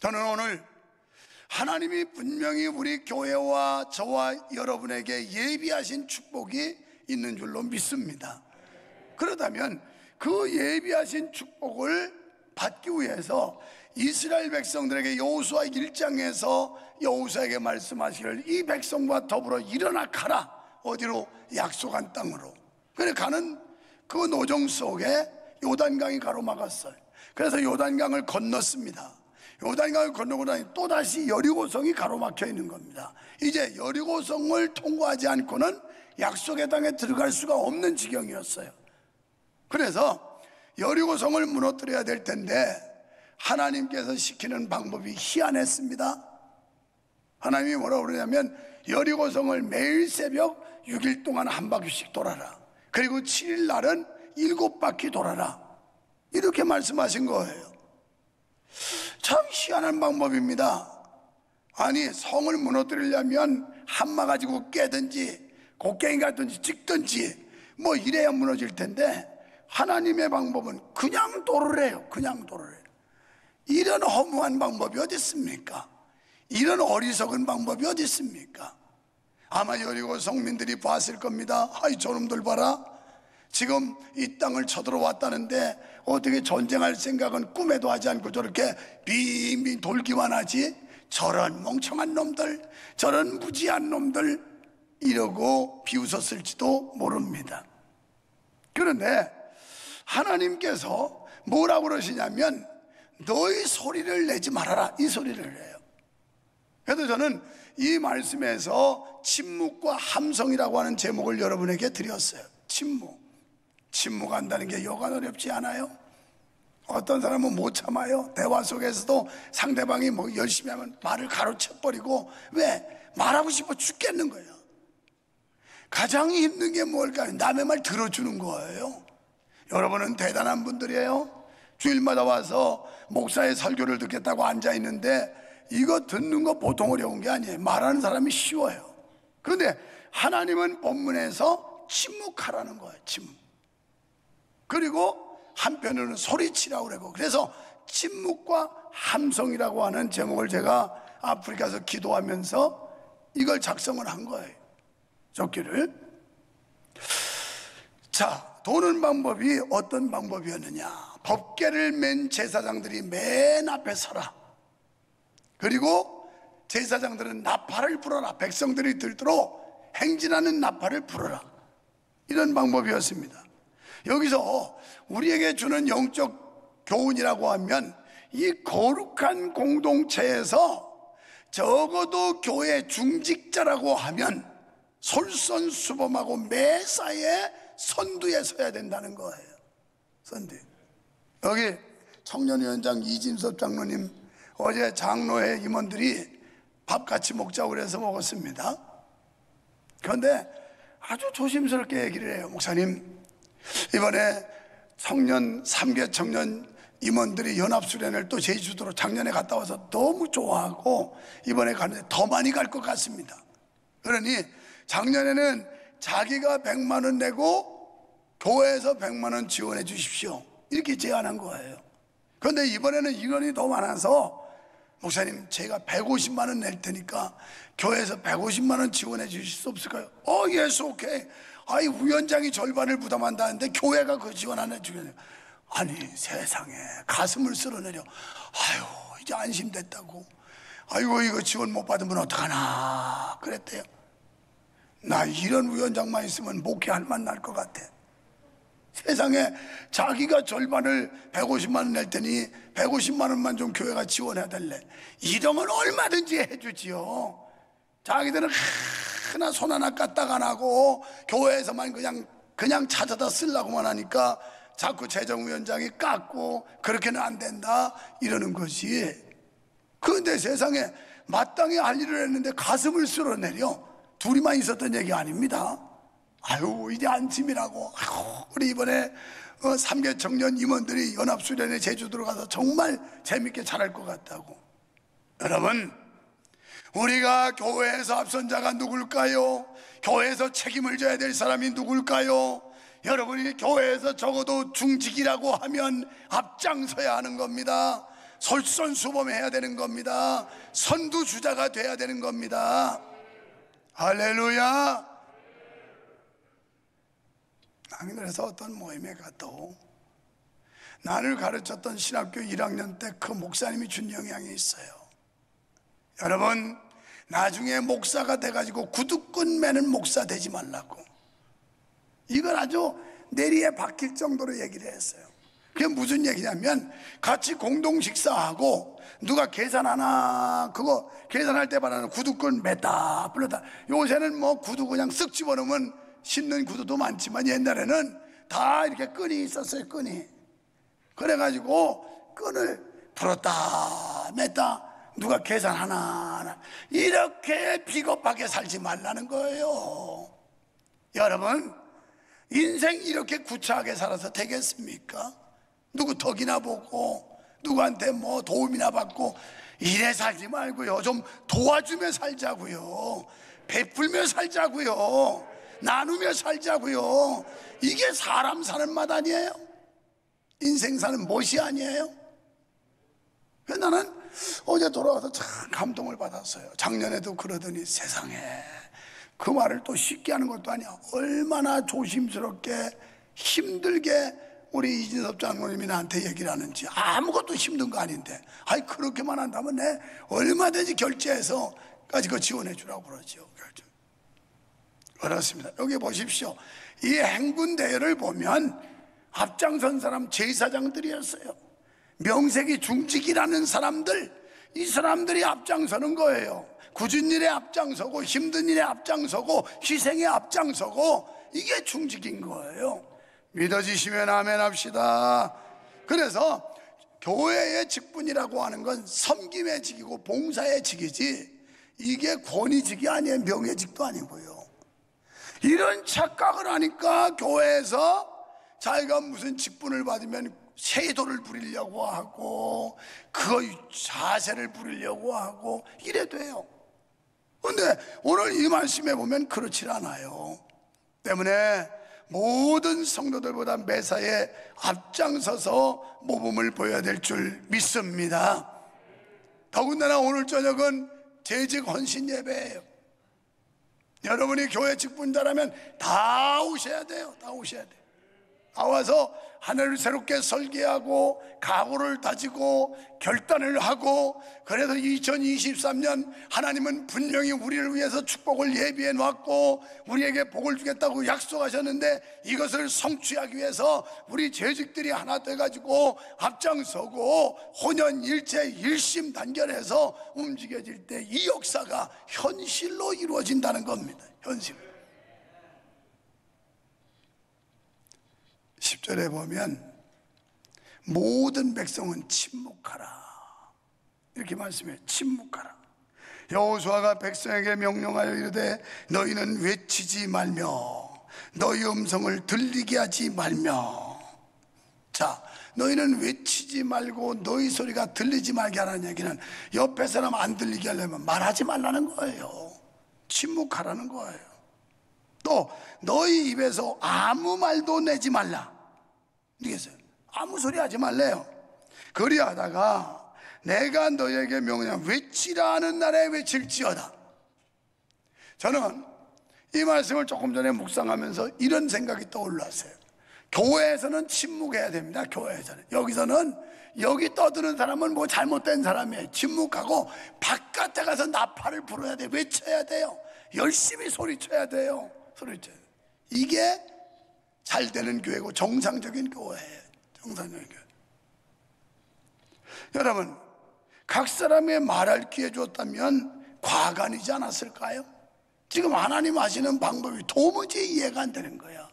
저는 오늘 하나님이 분명히 우리 교회와 저와 여러분에게 예비하신 축복이 있는 줄로 믿습니다. 그렇다면 그 예비하신 축복을 받기 위해서 이스라엘 백성들에게 여호수아 1장에서 여호수아에게 말씀하시기를 이 백성과 더불어 일어나 가라. 어디로? 약속한 땅으로. 그래 가는 그 노정 속에 요단강이 가로막았어요. 그래서 요단강을 건넜습니다. 요단강을 건너고 나니 또다시 여리고성이 가로막혀 있는 겁니다. 이제 여리고성을 통과하지 않고는 약속의 땅에 들어갈 수가 없는 지경이었어요. 그래서 여리고성을 무너뜨려야 될 텐데 하나님께서 시키는 방법이 희한했습니다. 하나님이 뭐라고 그러냐면 여리고성을 매일 새벽 6일 동안 한 바퀴씩 돌아라. 그리고 7일 날은 7바퀴 돌아라. 이렇게 말씀하신 거예요. 참 희한한 방법입니다. 아니 성을 무너뜨리려면 한마 가지고 깨든지 곡괭이 갖든지 찍든지 뭐 이래야 무너질 텐데 하나님의 방법은 그냥 돌으래요. 그냥 돌으래요. 이런 허무한 방법이 어디 있습니까? 이런 어리석은 방법이 어디 있습니까? 아마 여리고 성민들이 봤을 겁니다. 아이 저놈들 봐라. 지금 이 땅을 쳐들어왔다는데 어떻게 전쟁할 생각은 꿈에도 하지 않고 저렇게 빙빙 돌기만 하지? 저런 멍청한 놈들, 저런 무지한 놈들, 이러고 비웃었을지도 모릅니다. 그런데 하나님께서 뭐라고 그러시냐면 너희 소리를 내지 말아라, 이 소리를 해요. 그래서 저는 이 말씀에서 침묵과 함성이라고 하는 제목을 여러분에게 드렸어요. 침묵한다는 게 여간 어렵지 않아요? 어떤 사람은 못 참아요. 대화 속에서도 상대방이 뭐 열심히 하면 말을 가로채버리고, 왜? 말하고 싶어 죽겠는 거예요. 가장 힘든 게 뭘까요? 남의 말 들어주는 거예요. 여러분은 대단한 분들이에요. 주일마다 와서 목사의 설교를 듣겠다고 앉아있는데 이거 듣는 거 보통 어려운 게 아니에요. 말하는 사람이 쉬워요. 그런데 하나님은 본문에서 침묵하라는 거예요. 침묵. 그리고 한편으로는 소리치라고 그러고, 그래서 침묵과 함성이라고 하는 제목을 제가 아프리카에서 기도하면서 이걸 작성을 한 거예요. 적기를. 자, 도는 방법이 어떤 방법이었느냐? 법궤를 맨 제사장들이 맨 앞에 서라. 그리고 제사장들은 나팔을 불어라. 백성들이 들도록 행진하는 나팔을 불어라. 이런 방법이었습니다. 여기서 우리에게 주는 영적 교훈이라고 하면 이 거룩한 공동체에서 적어도 교회 중직자라고 하면 솔선수범하고 매사에 선두에 서야 된다는 거예요. 선두. 여기 청년위원장 이진섭 장로님, 어제 장로회 임원들이 밥 같이 먹자고 그래서 먹었습니다. 그런데 아주 조심스럽게 얘기를 해요. 목사님, 이번에 청년 3개 청년 임원들이 연합수련을 또 제주도로 작년에 갔다 와서 너무 좋아하고 이번에 가는데 더 많이 갈 것 같습니다. 그러니 작년에는 자기가 100만 원 내고 교회에서 100만 원 지원해 주십시오, 이렇게 제안한 거예요. 그런데 이번에는 인원이 더 많아서 목사님, 제가 150만 원 낼 테니까 교회에서 150만 원 지원해 주실 수 없을까요? 예스, 오케이. 아이, 위원장이 절반을 부담한다는데 교회가 그 지원 안 해주겠네요. 아니, 세상에 가슴을 쓸어내려. 아유, 이제 안심됐다고. 아이고, 이거 지원 못 받으면 어떡하나 그랬대요. 나 이런 위원장만 있으면 목회할 만 날 것 같아. 세상에 자기가 절반을 150만 원 낼 테니 150만 원만 좀 교회가 지원해 달래. 이러면 얼마든지 해주지요. 자기들은 하나 손 하나 까딱 안 하고 교회에서만 그냥 찾아다 쓰려고만 하니까 자꾸 재정위원장이 깎고 그렇게는 안 된다 이러는 것이. 그런데 세상에 마땅히 할 일을 했는데 가슴을 쓸어내려. 둘이만 있었던 얘기 아닙니다. 아유, 이제 안심이라고. 아유, 우리 이번에 3개 청년 임원들이 연합수련회 제주도로 가서 정말 재밌게 잘할 것 같다고. 여러분, 우리가 교회에서 앞선 자가 누굴까요? 교회에서 책임을 져야 될 사람이 누굴까요? 여러분이 교회에서 적어도 중직이라고 하면 앞장서야 하는 겁니다. 솔선수범해야 되는 겁니다. 선두주자가 돼야 되는 겁니다. 할렐루야. 나는 그래서 어떤 모임에 가도 나를 가르쳤던 신학교 1학년 때 그 목사님이 준 영향이 있어요. 여러분, 나중에 목사가 돼가지고 구두끈 매는 목사 되지 말라고. 이걸 아주 내리에 박힐 정도로 얘기를 했어요. 그게 무슨 얘기냐면, 같이 공동 식사하고 누가 계산하나, 그거 계산할 때 말하는 구두끈 맸다 불렀다. 요새는 뭐 구두 그냥 쓱 집어넣으면 신는 구두도 많지만 옛날에는 다 이렇게 끈이 있었어요. 끈이. 그래가지고 끈을 풀었다 맸다, 누가 계산하나, 이렇게 비겁하게 살지 말라는 거예요. 여러분, 인생 이렇게 구차하게 살아서 되겠습니까? 누구 덕이나 보고 누구한테 뭐 도움이나 받고 이래 살지 말고요. 좀 도와주며 살자고요. 베풀며 살자고요. 나누며 살자고요. 이게 사람 사는 맛 아니에요? 인생 사는 못이 아니에요? 그래서 나는 어제 돌아와서 참 감동을 받았어요. 작년에도 그러더니 세상에, 그 말을 또 쉽게 하는 것도 아니야. 얼마나 조심스럽게 힘들게 우리 이진섭 장로님이 나한테 얘기를 하는지. 아무것도 힘든 거 아닌데, 아이 그렇게만 한다면 내 얼마든지 결제해서까지 그거 지원해 주라고 그러죠. 그렇습니다. 여기 보십시오. 이 행군 대회를 보면 앞장선 사람 제사장들이었어요. 명색이 중직이라는 사람들, 이 사람들이 앞장서는 거예요. 굳은 일에 앞장서고 힘든 일에 앞장서고 희생에 앞장서고, 이게 중직인 거예요. 믿어지시면 아멘 합시다. 그래서 교회의 직분이라고 하는 건 섬김의 직이고 봉사의 직이지, 이게 권위직이 아니에요. 명예직도 아니고요. 이런 착각을 하니까 교회에서 자기가 무슨 직분을 받으면 세도를 부리려고 하고 그 자세를 부리려고 하고 이래 돼요. 그런데 오늘 이 말씀에 보면 그렇지 않아요. 때문에 모든 성도들보다 매사에 앞장서서 모범을 보여야 될 줄 믿습니다. 더군다나 오늘 저녁은 재직 헌신 예배예요. 여러분이 교회 직분자라면 다 오셔야 돼요. 다 오셔야 돼요. 나와서 하늘을 새롭게 설계하고 각오를 다지고 결단을 하고, 그래서 2023년 하나님은 분명히 우리를 위해서 축복을 예비해 놨고 우리에게 복을 주겠다고 약속하셨는데, 이것을 성취하기 위해서 우리 재직들이 하나 돼가지고 앞장서고 혼연일체 일심단결해서 움직여질 때 이 역사가 현실로 이루어진다는 겁니다. 현실. 10절에 보면 모든 백성은 침묵하라, 이렇게 말씀해요. 침묵하라. 여호수아가 백성에게 명령하여 이르되 너희는 외치지 말며 너희 음성을 들리게 하지 말며. 자, 너희는 외치지 말고 너희 소리가 들리지 말게 하라는 얘기는 옆에 사람 안 들리게 하려면 말하지 말라는 거예요. 침묵하라는 거예요. 또 너희 입에서 아무 말도 내지 말라. 이겠어요. 아무 소리 하지 말래요. 그리하다가 내가 너희에게 명령 외치라 하는 날에 외칠지어다. 저는 이 말씀을 조금 전에 묵상하면서 이런 생각이 떠올랐어요. 교회에서는 침묵해야 됩니다. 교회에서는. 여기서는 여기 떠드는 사람은 뭐 잘못된 사람이에요. 침묵하고 바깥에 가서 나팔을 불어야 돼요. 외쳐야 돼요. 열심히 소리쳐야 돼요. 소리쳐야 돼요. 이게 잘 되는 교회고 정상적인 교회예요. 정상적인 교회. 여러분, 각 사람의 말할 기회 줬다면 과간이지 않았을까요? 지금 하나님 하시는 방법이 도무지 이해가 안 되는 거야.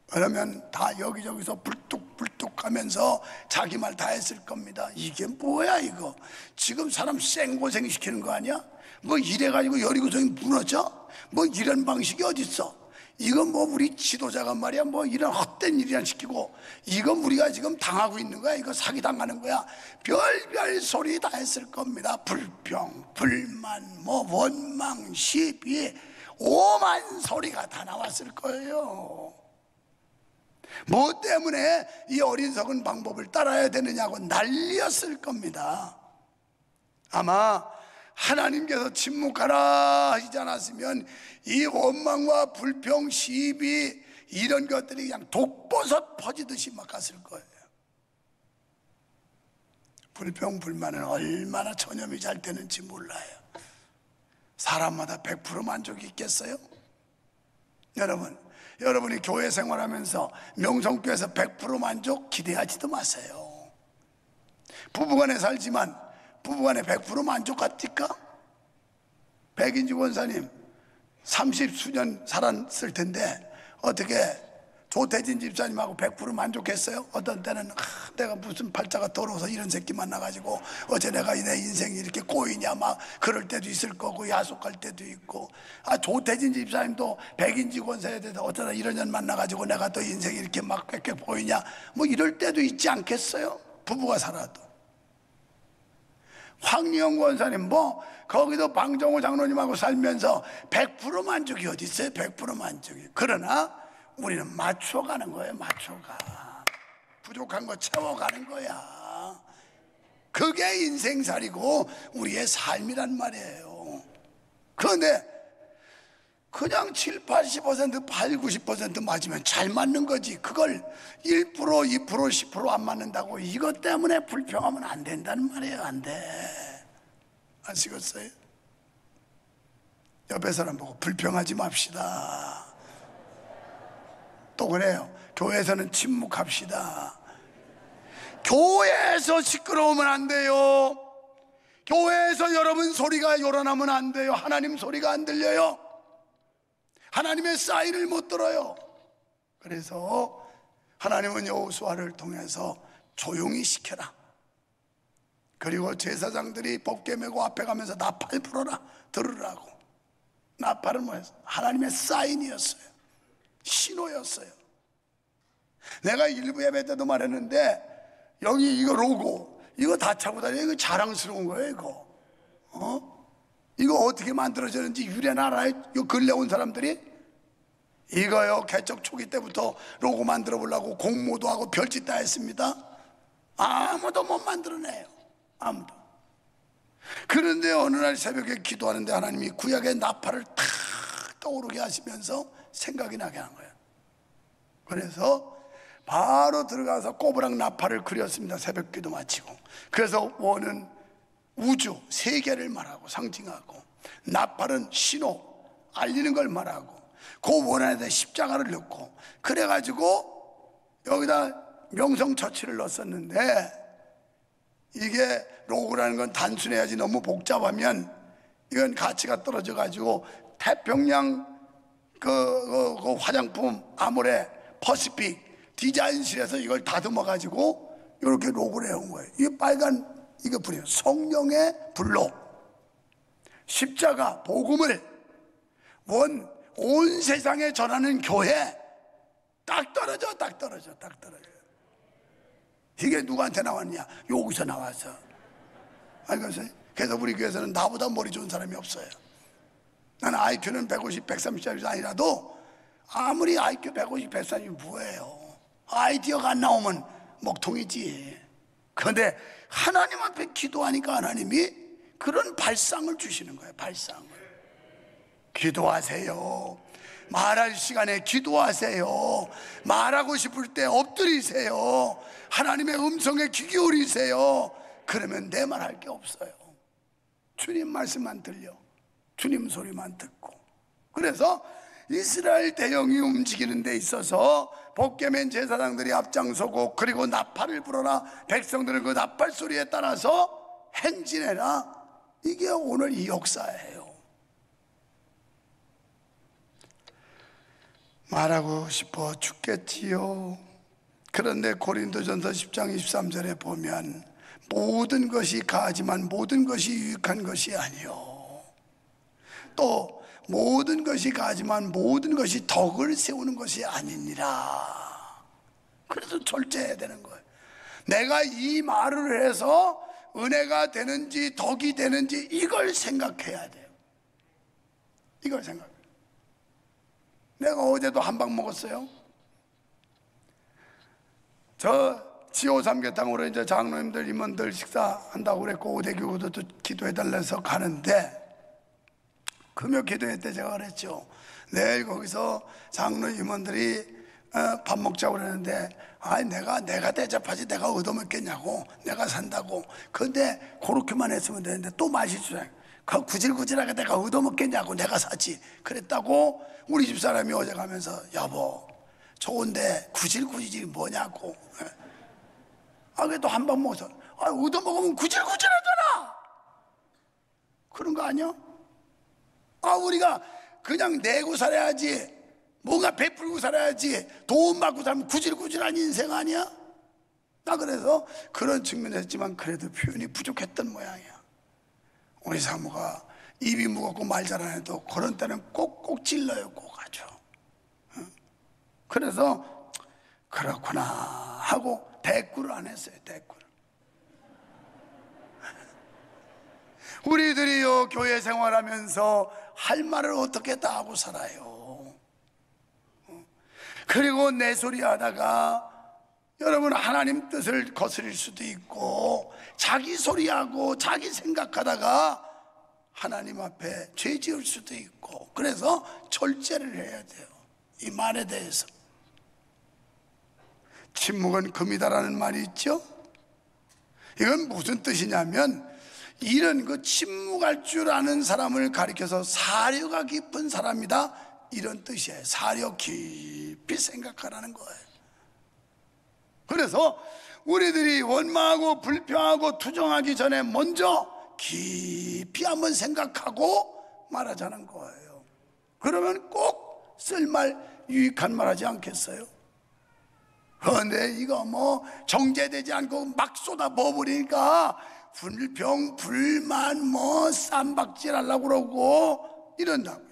그러면 다 여기저기서 불뚝불뚝 하면서 자기 말 다 했을 겁니다. 이게 뭐야 이거? 지금 사람 생고생 시키는 거 아니야? 뭐 이래가지고 여리고성이 무너져? 뭐 이런 방식이 어딨어? 이건 뭐 우리 지도자가 말이야 뭐 이런 헛된 일이나 시키고, 이건 우리가 지금 당하고 있는 거야. 이거 사기당하는 거야. 별별 소리 다 했을 겁니다. 불평, 불만, 뭐 원망, 시비, 오만 소리가 다 나왔을 거예요. 뭐 때문에 이 어리석은 방법을 따라야 되느냐고 난리였을 겁니다. 아마 하나님께서 침묵하라 하시지 않았으면 이 원망과 불평, 시비 이런 것들이 그냥 독버섯 퍼지듯이 막 갔을 거예요. 불평, 불만은 얼마나 전염이 잘 되는지 몰라요. 사람마다 100% 만족이 있겠어요? 여러분이 교회 생활하면서 명성교회에서 100% 만족 기대하지도 마세요. 부부간에 살지만 부부간에 100% 만족 같을까? 백인지 권사님 30수년 살았을 텐데 어떻게 조태진 집사님하고 100% 만족했어요? 어떤 때는 내가 무슨 팔자가 더러워서 이런 새끼 만나가지고 어째 내가 내 인생이 이렇게 꼬이냐 막 그럴 때도 있을 거고 야속할 때도 있고, 조태진 집사님도 백인지 권사에 대해서 어쩌다 이런 년 만나가지고 내가 또 인생이 이렇게 막 꽥꽥 보이냐 뭐 이럴 때도 있지 않겠어요? 부부가 살아도. 황리영 권사님 뭐 거기도 방정호 장로님하고 살면서 100% 만족이 어디 있어요? 100% 만족이. 그러나 우리는 맞춰가는 거예요. 맞춰가. 부족한 거 채워가는 거야. 그게 인생살이고 우리의 삶이란 말이에요. 그런데 그냥 7, 80%, 8, 90% 맞으면 잘 맞는 거지. 그걸 1%, 2%, 10% 안 맞는다고 이것 때문에 불평하면 안 된다는 말이에요. 안 돼. 아시겠어요? 옆에 사람 보고 불평하지 맙시다. 또 그래요. 교회에서는 침묵합시다. 교회에서 시끄러우면 안 돼요. 교회에서 여러분 소리가 요란하면 안 돼요. 하나님 소리가 안 들려요. 하나님의 사인을 못 들어요. 그래서 하나님은 여호수아를 통해서 조용히 시켜라. 그리고 제사장들이 법궤 메고 앞에 가면서 나팔 불어라 들으라고. 나팔은 뭐였어요? 하나님의 사인이었어요. 신호였어요. 내가 일부 예배 때도 말했는데 여기 이거 로고 이거 다 차고 다니는 이거 자랑스러운 거예요. 이거 어떻게 만들어졌는지 유래나 알아요? 이거 근래 온 사람들이 이거요 개척 초기 때부터 로고 만들어 보려고 공모도 하고 별짓 다 했습니다. 아무도 못 만들어내요. 아무도. 그런데 어느 날 새벽에 기도하는데 하나님이 구약의 나팔을 탁 떠오르게 하시면서 생각이 나게 한 거예요. 그래서 바로 들어가서 꼬부랑 나팔을 그렸습니다. 새벽 기도 마치고. 그래서 원은 우주, 세계를 말하고 상징하고, 나팔은 신호, 알리는 걸 말하고, 그 원 안에 십자가를 넣고, 그래가지고 여기다 명성처치를 넣었었는데, 이게 로고라는 건 단순해야지 너무 복잡하면 이건 가치가 떨어져가지고 태평양 그 화장품 아모레 퍼시픽 디자인실에서 이걸 다듬어가지고 이렇게 로고를 해온 거예요. 이 빨간 이거 불이에요. 성령의 불로 십자가 복음을 온 세상에 전하는 교회 딱 떨어져. 이게 누구한테 나왔냐? 여기서 나왔어. 알겠어요? 그래서 우리 교회에서는 나보다 머리 좋은 사람이 없어요. 나는 IQ는 150, 130짜리 아니라도 아무리 IQ 150, 130이 뭐예요? 아이디어가 안 나오면 먹통이지. 그런데 하나님 앞에 기도하니까 하나님이 그런 발상을 주시는 거예요. 발상을. 기도하세요. 말할 시간에 기도하세요. 말하고 싶을 때 엎드리세요. 하나님의 음성에 귀 기울이세요. 그러면 내 말 할 게 없어요. 주님 말씀만 들려. 주님 소리만 듣고. 그래서 이스라엘 대영이 움직이는 데 있어서 복개맨 제사장들이 앞장서고, 그리고 나팔을 불어라. 백성들은 그 나팔 소리에 따라서 행진해라. 이게 오늘 이 역사예요. 말하고 싶어 죽겠지요. 그런데 고린도전서 10장 23절에 보면 모든 것이 가하지만 모든 것이 유익한 것이 아니요, 또 모든 것이 가하지만 모든 것이 덕을 세우는 것이 아니니라. 그래서 절제해야 되는 거예요. 내가 이 말을 해서 은혜가 되는지 덕이 되는지 이걸 생각해야 돼요. 이걸 생각해요. 내가 어제도 한 방 먹었어요. 저 지호 삼계탕으로 이제 장로님들 임원들 식사한다고 그랬고 오대교구도 기도해달라서 가는데 금요 기도회 때 제가 그랬죠. 내일 거기서 장로 임원들이 밥 먹자고 그러는데 내가 대접하지 내가 얻어먹겠냐고, 내가 산다고. 근데 그렇게만 했으면 되는데 또 맛있어요. 구질구질하게 내가 얻어먹겠냐고, 내가 사지 그랬다고 우리 집사람이 어제 가면서 여보 좋은데 구질구질이 뭐냐고. 그래도 한 번 먹어서 얻어먹으면 구질구질하잖아. 그런 거 아니야? 우리가 그냥 내고 살아야지, 뭔가 베풀고 살아야지, 도움 받고 살면 구질구질한 인생 아니야? 나 그래서 그런 측면에서 했지만 그래도 표현이 부족했던 모양이야. 우리 사모가 입이 무겁고 말 잘하는데도 그런 때는 꼭꼭 찔러요, 꼭 아주. 그래서 그렇구나 하고 대꾸를 안 했어요. 대꾸를. 우리들이요 교회 생활하면서 할 말을 어떻게 다 하고 살아요. 그리고 내 소리 하다가 여러분 하나님 뜻을 거스릴 수도 있고 자기 소리하고 자기 생각하다가 하나님 앞에 죄 지을 수도 있고, 그래서 절제를 해야 돼요. 이 말에 대해서. 침묵은 금이다라는 말이 있죠. 이건 무슨 뜻이냐면 이런 침묵할 줄 아는 사람을 가리켜서 사려가 깊은 사람이다, 이런 뜻이에요. 사려 깊이 생각하라는 거예요. 그래서 우리들이 원망하고 불평하고 투정하기 전에 먼저 깊이 한번 생각하고 말하자는 거예요. 그러면 꼭 쓸말 유익한 말 하지 않겠어요? 그런데 이거 정제되지 않고 막 쏟아 부어버리니까 불평, 불만, 쌈박질 하려고 그러고 이런다고요.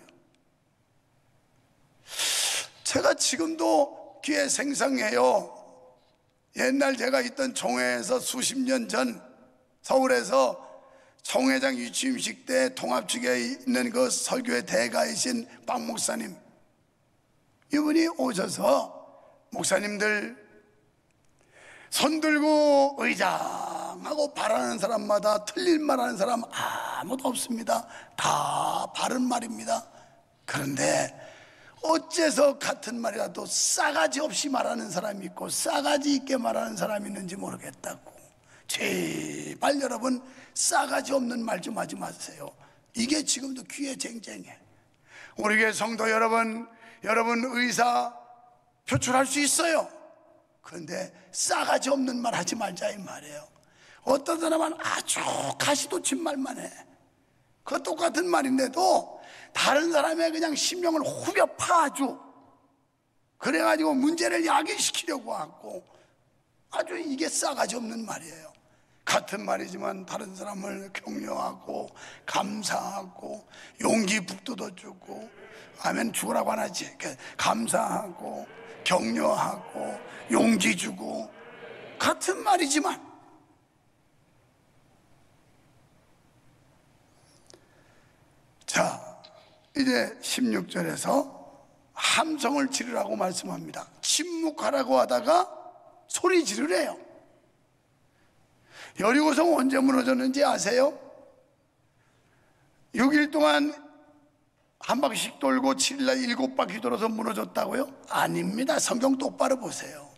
제가 지금도 귀에 생생해요. 옛날 제가 있던 총회에서 수십 년 전 서울에서 총회장 유치임식 때 통합측에 있는 그 설교의 대가이신 박 목사님, 이분이 오셔서 목사님들 손 들고 의장하고 바라는 사람마다 틀린 말하는 사람 아무도 없습니다. 다 바른 말입니다. 그런데 어째서 같은 말이라도 싸가지 없이 말하는 사람이 있고 싸가지 있게 말하는 사람이 있는지 모르겠다고. 제발 여러분 싸가지 없는 말 좀 하지 마세요. 이게 지금도 귀에 쟁쟁해. 우리 교회 성도 여러분 의사 표출할 수 있어요. 그런데 싸가지 없는 말 하지 말자 이 말이에요. 어떤 사람은 아주 가시도 친 말만 해. 그 똑같은 말인데도 다른 사람의 그냥 심령을 후벼 파아줘. 그래가지고 문제를 야기시키려고 하고, 아주 이게 싸가지 없는 말이에요. 같은 말이지만 다른 사람을 격려하고 감사하고 용기 북돋아주고, 아멘 죽으라고 안 하지. 감사하고 격려하고 용기 주고, 같은 말이지만 자, 이제 16절에서 함성을 지르라고 말씀합니다. 침묵하라고 하다가 소리 지르래요. 여리고성 언제 무너졌는지 아세요? 6일 동안 한 바퀴씩 돌고 7일날 7바퀴 돌아서 무너졌다고요? 아닙니다. 성경 똑바로 보세요.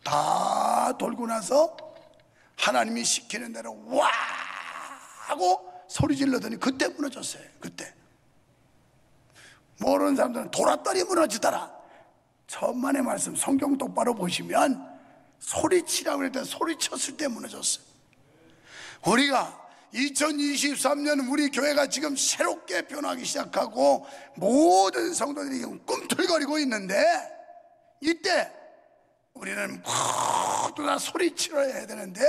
다 돌고 나서 하나님이 시키는 대로 와 하고 소리 질러더니 그때 무너졌어요. 그때. 모르는 사람들은 돌았더니 무너지더라. 천만의 말씀 성경 똑바로 보시면 소리치라고 그랬더니 소리쳤을 때 무너졌어요. 우리가 2023년 우리 교회가 지금 새롭게 변하기 시작하고 모든 성도들이 꿈틀거리고 있는데, 이때 우리는 모두 다 소리치러야 해야 되는데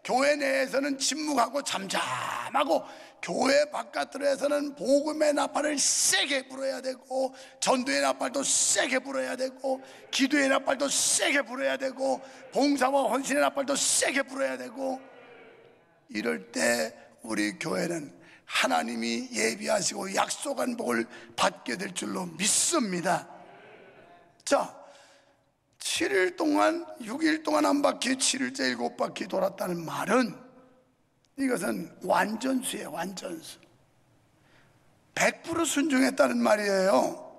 교회 내에서는 침묵하고 잠잠하고 교회 바깥으로에서는 복음의 나팔을 세게 불어야 되고 전도의 나팔도 세게 불어야 되고 기도의 나팔도 세게 불어야 되고 봉사와 헌신의 나팔도 세게 불어야 되고, 이럴 때 우리 교회는 하나님이 예비하시고 약속한 복을 받게 될 줄로 믿습니다. 자, 7일 동안 6일 동안 한 바퀴 7일째 7바퀴 돌았다는 말은 이것은 완전수예요. 완전수. 100% 순종했다는 말이에요.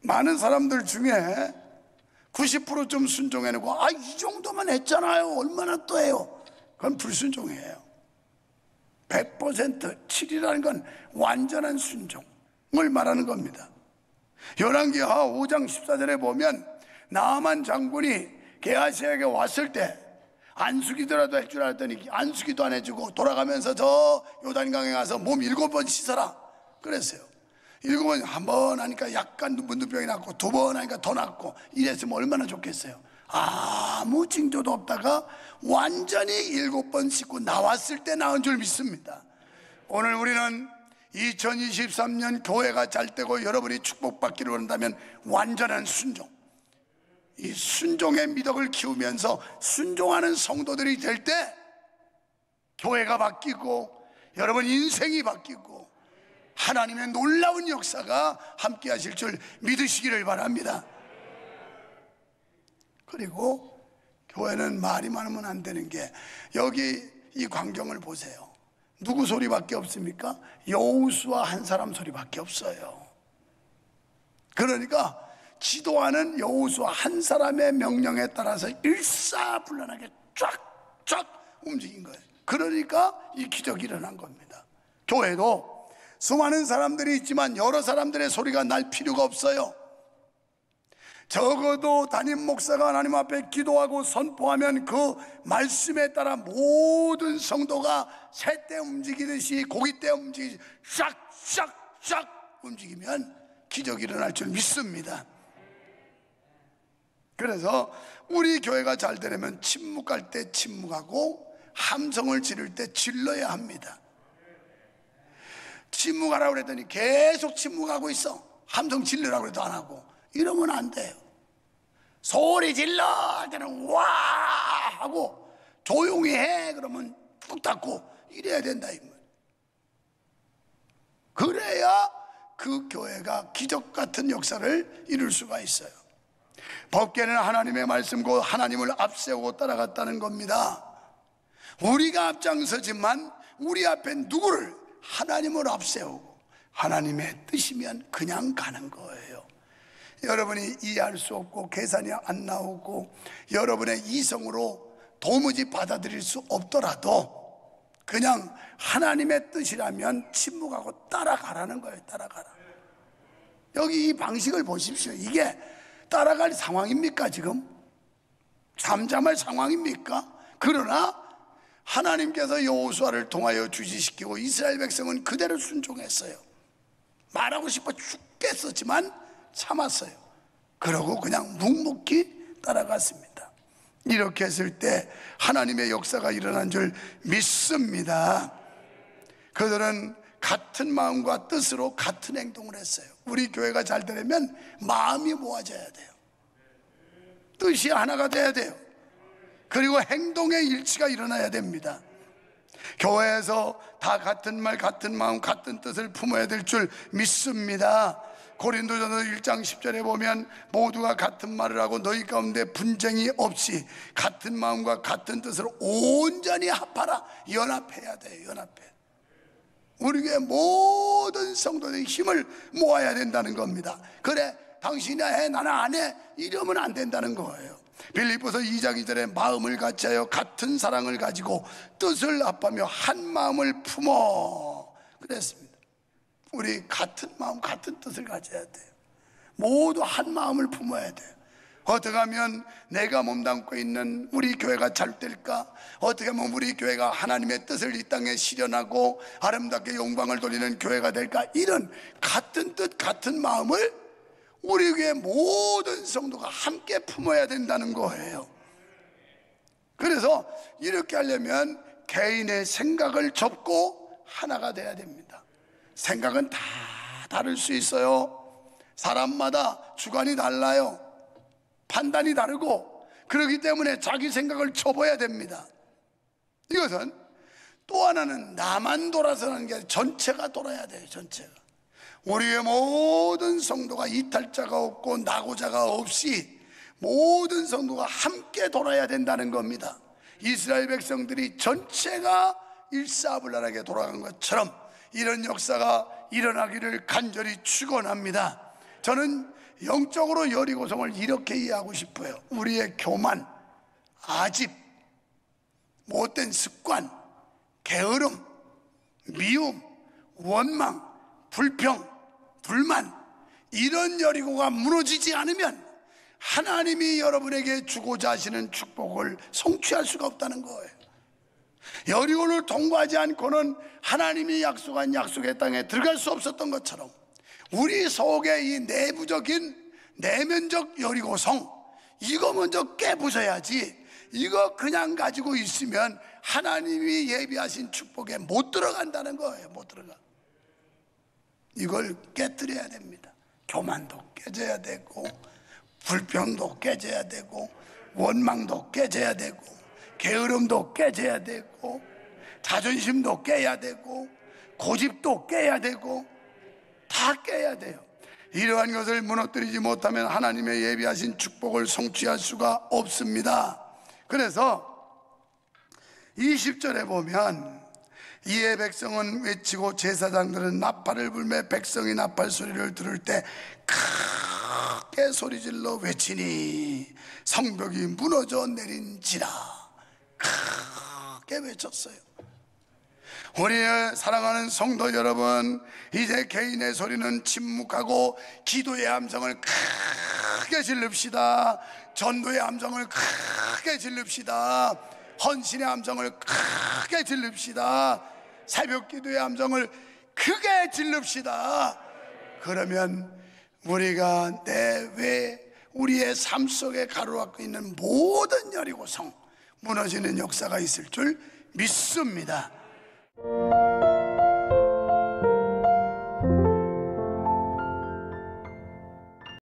많은 사람들 중에 90%좀 순종해놓고 이 정도만 했잖아요. 얼마나 또 해요. 그건 불순종이에요. 100% 7이라는 건 완전한 순종을 말하는 겁니다. 열왕기하 5장 14절에 보면 나아만 장군이 게하시에게 왔을 때 안수기더라도 할 줄 알았더니 안수기도 안 해주고 돌아가면서 저 요단강에 가서 몸 7번 씻어라 그랬어요. 7번, 한 번 하니까 약간 문두병이 났고 2번 하니까 더 났고 이랬으면 얼마나 좋겠어요. 아무 징조도 없다가 완전히 7번 씻고 나왔을 때 나은 줄 믿습니다. 오늘 우리는 2023년 교회가 잘 되고 여러분이 축복받기를 원한다면 완전한 순종, 이 순종의 미덕을 키우면서 순종하는 성도들이 될 때 교회가 바뀌고 여러분 인생이 바뀌고 하나님의 놀라운 역사가 함께 하실 줄 믿으시기를 바랍니다. 그리고 교회는 말이 많으면 안 되는 게 여기 이 광경을 보세요. 누구 소리밖에 없습니까? 여호수아 한 사람 소리밖에 없어요. 그러니까 지도하는 여호수아 한 사람의 명령에 따라서 일사불란하게 쫙쫙 움직인 거예요. 그러니까 이 기적이 일어난 겁니다. 교회도 수많은 사람들이 있지만 여러 사람들의 소리가 날 필요가 없어요. 적어도 담임 목사가 하나님 앞에 기도하고 선포하면 그 말씀에 따라 모든 성도가 새 때 움직이듯이 고기 때 움직이듯이 샥샥샥 움직이면 기적이 일어날 줄 믿습니다. 그래서 우리 교회가 잘 되려면 침묵할 때 침묵하고 함성을 지를 때 질러야 합니다. 침묵하라고 그랬더니 계속 침묵하고 있어. 함성 질러라고 해도 안 하고. 이러면 안 돼요. 소리 질러 할 때는 와 하고 조용히 해 그러면 뚝 닫고 이래야 된다 이 말. 그래야 그 교회가 기적 같은 역사를 이룰 수가 있어요. 법궤는 하나님의 말씀고 하나님을 앞세우고 따라갔다는 겁니다. 우리가 앞장서지만 우리 앞에 누구를 하나님을 앞세우고 하나님의 뜻이면 그냥 가는 거예요. 여러분이 이해할 수 없고 계산이 안 나오고 여러분의 이성으로 도무지 받아들일 수 없더라도 그냥 하나님의 뜻이라면 침묵하고 따라가라는 거예요. 따라가라. 여기 이 방식을 보십시오. 이게 따라갈 상황입니까? 지금 잠잠할 상황입니까? 그러나 하나님께서 여호수아를 통하여 주지시키고 이스라엘 백성은 그대로 순종했어요. 말하고 싶어 죽겠었지만 참았어요. 그러고 그냥 묵묵히 따라갔습니다. 이렇게 했을 때 하나님의 역사가 일어난 줄 믿습니다. 그들은 같은 마음과 뜻으로 같은 행동을 했어요. 우리 교회가 잘 되려면 마음이 모아져야 돼요. 뜻이 하나가 돼야 돼요. 그리고 행동의 일치가 일어나야 됩니다. 교회에서 다 같은 말, 같은 마음, 같은 뜻을 품어야 될 줄 믿습니다. 고린도전서 1장 10절에 보면 모두가 같은 말을 하고 너희 가운데 분쟁이 없이 같은 마음과 같은 뜻으로 온전히 합하라. 연합해야 돼요. 연합해. 우리 교회 모든 성도들의 힘을 모아야 된다는 겁니다. 그래 당신이 해 나는 안 해 이러면 안 된다는 거예요. 빌립보서 2장 2절에 마음을 같이 하여 같은 사랑을 가지고 뜻을 합하며 한 마음을 품어 그랬습니다. 우리 같은 마음 같은 뜻을 가져야 돼요. 모두 한 마음을 품어야 돼요. 어떻게 하면 내가 몸담고 있는 우리 교회가 잘 될까? 어떻게 하면 우리 교회가 하나님의 뜻을 이 땅에 실현하고 아름답게 영광을 돌리는 교회가 될까? 이런 같은 뜻 같은 마음을 우리 교회 모든 성도가 함께 품어야 된다는 거예요. 그래서 이렇게 하려면 개인의 생각을 접고 하나가 돼야 됩니다. 생각은 다 다를 수 있어요. 사람마다 주관이 달라요. 판단이 다르고 그렇기 때문에 자기 생각을 접어야 됩니다. 이것은 또 하나는 나만 돌아서 하는 게 아니라 전체가 돌아야 돼요. 전체가. 우리의 모든 성도가 이탈자가 없고 낙오자가 없이 모든 성도가 함께 돌아야 된다는 겁니다. 이스라엘 백성들이 전체가 일사불란하게 돌아간 것처럼 이런 역사가 일어나기를 간절히 축원합니다. 저는 영적으로 여리고성을 이렇게 이해하고 싶어요. 우리의 교만, 아집, 못된 습관, 게으름, 미움, 원망, 불평, 불만, 이런 여리고가 무너지지 않으면 하나님이 여러분에게 주고자 하시는 축복을 성취할 수가 없다는 거예요. 여리고를 통과하지 않고는 하나님이 약속한 약속의 땅에 들어갈 수 없었던 것처럼 우리 속에 이 내부적인 내면적 여리고성, 이거 먼저 깨부숴야지. 이거 그냥 가지고 있으면 하나님이 예비하신 축복에 못 들어간다는 거예요. 못 들어가. 이걸 깨뜨려야 됩니다. 교만도 깨져야 되고, 불평도 깨져야 되고, 원망도 깨져야 되고, 게으름도 깨져야 되고, 자존심도 깨야 되고, 고집도 깨야 되고, 다 깨야 돼요. 이러한 것을 무너뜨리지 못하면 하나님의 예비하신 축복을 성취할 수가 없습니다. 그래서 20절에 보면 이에 백성은 외치고 제사장들은 나팔을 불매 백성이 나팔 소리를 들을 때 크게 소리질러 외치니 성벽이 무너져 내린지라. 크게 외쳤어요. 우리의 사랑하는 성도 여러분, 이제 개인의 소리는 침묵하고 기도의 함성을 크게 질릅시다. 전도의 함성을 크게 질릅시다. 헌신의 함성을 크게 질릅시다. 새벽 기도의 함성을 크게 질릅시다. 그러면 우리가 내외 우리의 삶 속에 가로막고 있는 모든 여리고성 무너지는 역사가 있을 줄 믿습니다.